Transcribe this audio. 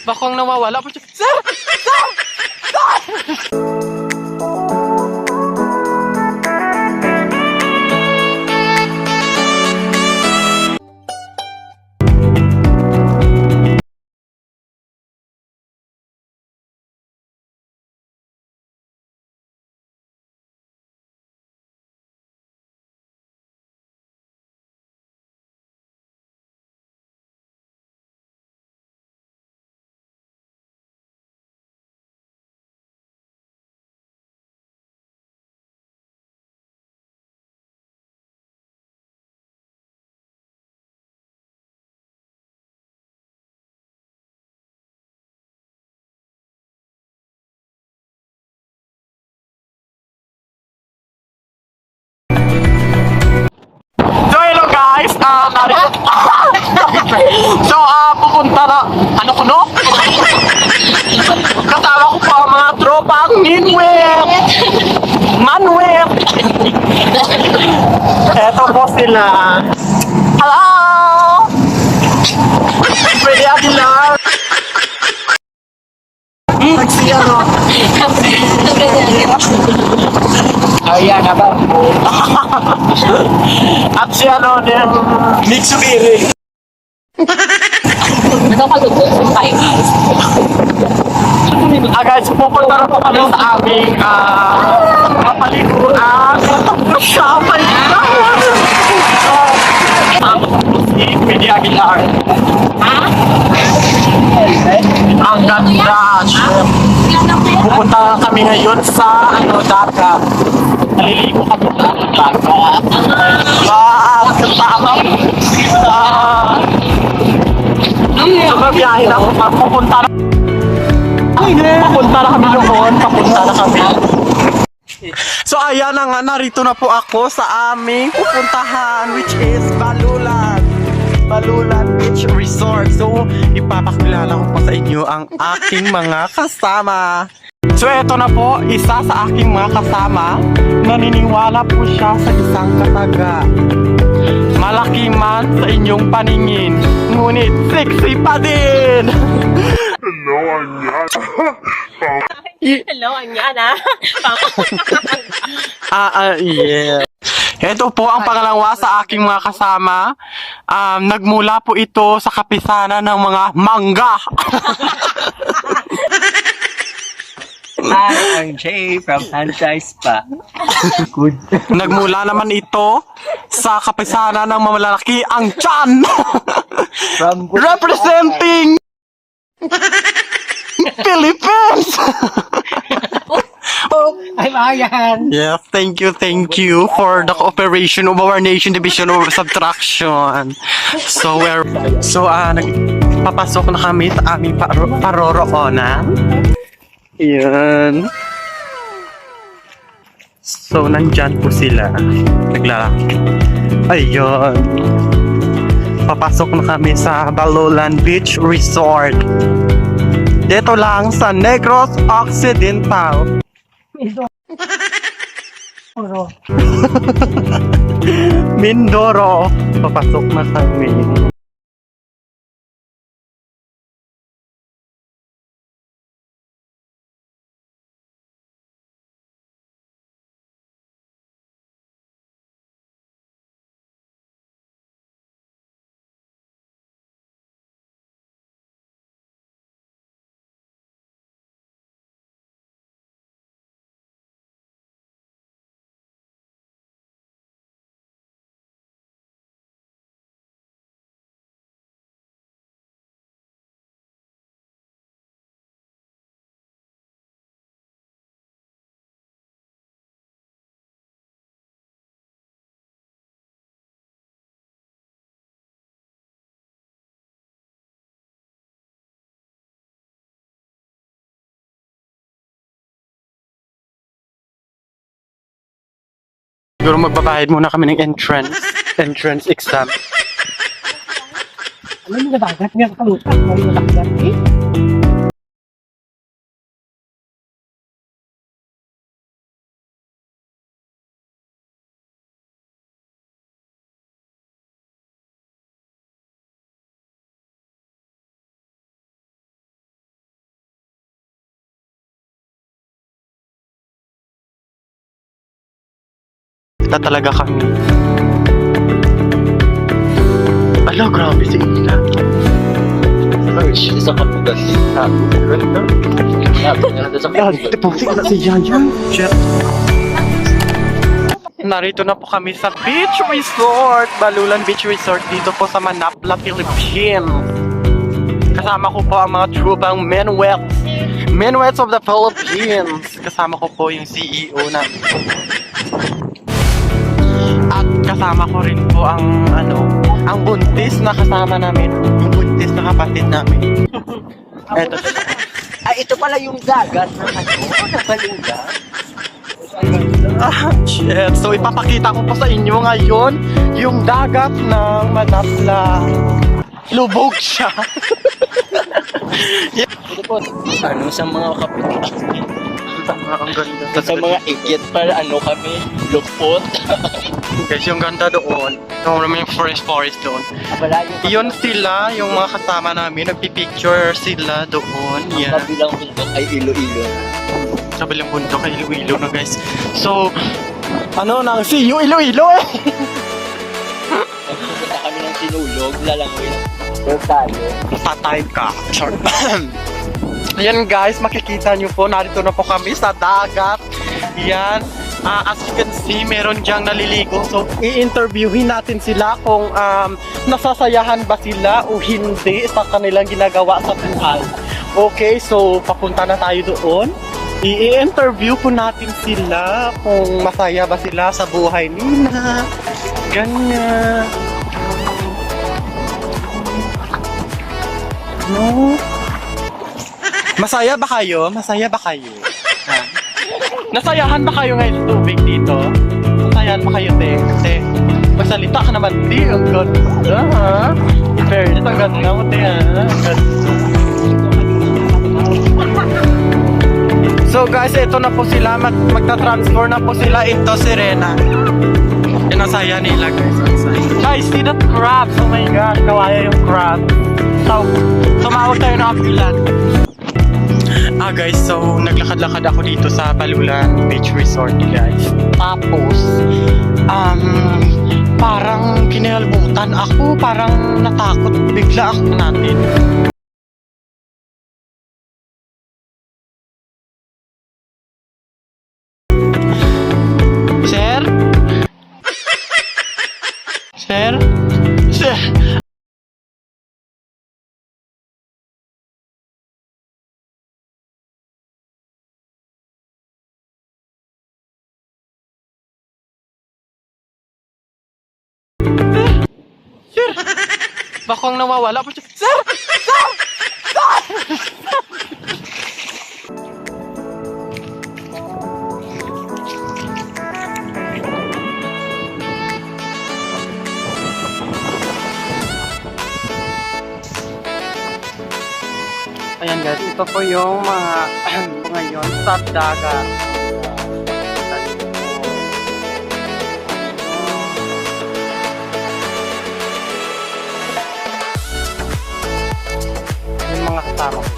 Bakang nawawala po siya. Sir! Sir! So hello guys, so pupunta na, ano ko no? Kasama ko pa ang mga tropang Minwet! Manwet! Eto po sila. Hello! Pwede Aguilar! Nagsiya no? Ayan na ba? At siya no, Mitsubiri. Guys, pupunta na po kami sa aming kapaliguan. Shopping na! Si Pwede Aguilar. Ang ganda! Pupunta kami ngayon sa dagat. Naliligo kami sa dagat. Wow! Ang tama! Biyahe na ako. Papunta na kami doon. Papunta na kami. So ayan na nga, narito na po ako sa aming pupuntahan, which is Balulan Beach Resort. So ipapakilala ko pa sa inyo ang aking mga kasama. So eto na po, isa sa aking mga kasama. Naniniwala po siya sa isang kataga. Malaki man sa inyong paningin, ngunit sexy pa din! Hello, Anyan. Hello, Anyana. Yeah. Ito po ang pangalawa sa aking mga kasama. Nagmula po ito sa kapisanan ng mga mangga. Hi, I'm Jay from Franchise Pa. Good. Nagmula naman ito sa kapisanan ng malalaki ang tiyan. From Representing Philippines. I'm Ayan. Yeah, thank you for the cooperation of our nation division of subtraction. So nagpapasok na kami sa aming paroroonan. Ayan. So, nandyan po sila. Naglalaki. Ayun. Papasok na kami sa Balulan Beach Resort. Dito lang sa Negros Occidental. Mindoro. Papasok na kami. Siguro magbabayad muna kami ng entrance exam. Alam mo na dagat nga kalutan. Alam mo na dagat eh. makakita talaga kami. Ala, grabe si Ila. Sa kapugas. Putik na si Yayan. Shit. Narito na po kami sa Beach Resort, Balulan Beach Resort dito po sa Manapla, Philippines. Kasama ko po ang mga trupang Menuets of the Philippines. Kasama ko po yung CEO namin. At kasama ko rin po ang ang buntis na kasama namin. Yung buntis na kapatid namin. Eto. Ay, ito pala yung dagat na Balinga. Ah, shit. So ipapakita ko po sa inyo ngayon yung dagat ng Manapla. Lubog siya. Ito po, sa mga kapitid. Ang ganda. Sa mga ikit para kami, lupot. Guys, yung ganda doon. Yung forest doon. Wala Yun sila, yung mga kasama namin. Nagpipicture sila doon. Ang Yeah. kabilang bundok ay Iloilo. Sa bilang bundok kay Iloilo na guys. So, see you Iloilo eh! Pupunta kami ng Sinulog, lalangwin. Tayo. Patay ka. Short. Ayan guys, makikita nyo po, narito na po kami sa dagat. Yan. As you can see, meron diyang naliligo. So, i-interviewin natin sila kung nasasayahan ba sila o hindi sa kanilang ginagawa sa buhay. Okay, so papunta na tayo doon. I-interview po natin sila kung masaya ba sila sa buhay nila. Ganyan. No? Masaya ba kayo? Masaya ba kayo? Ha? Nasayahan ba kayo ngayon sa tubig dito? Nasayahan ba kayo, te? Te, magsalita ka naman, te. Ang ganda, ha? In fairness, ang ganda mo, te, ha? Ang ganda. So guys, ito na po sila. Magta-transfer na po sila into Sirena. Inasaya nila, guys. Guys, see that crabs? Oh my gosh, kawaya yung crab. So, tumawag tayo ng ambulan. Guys, so naglakad-lakad ako dito sa Balulan Beach Resort, guys. Tapos, parang kinalbutan ako, parang natakot bigla ako natin. Sir? Sir? Sir? Sir! Bakong nawawala po siya. Sir! Sir! Ayan guys, ito po yung mga ngayon sa dagat. Yung mga kasama ko.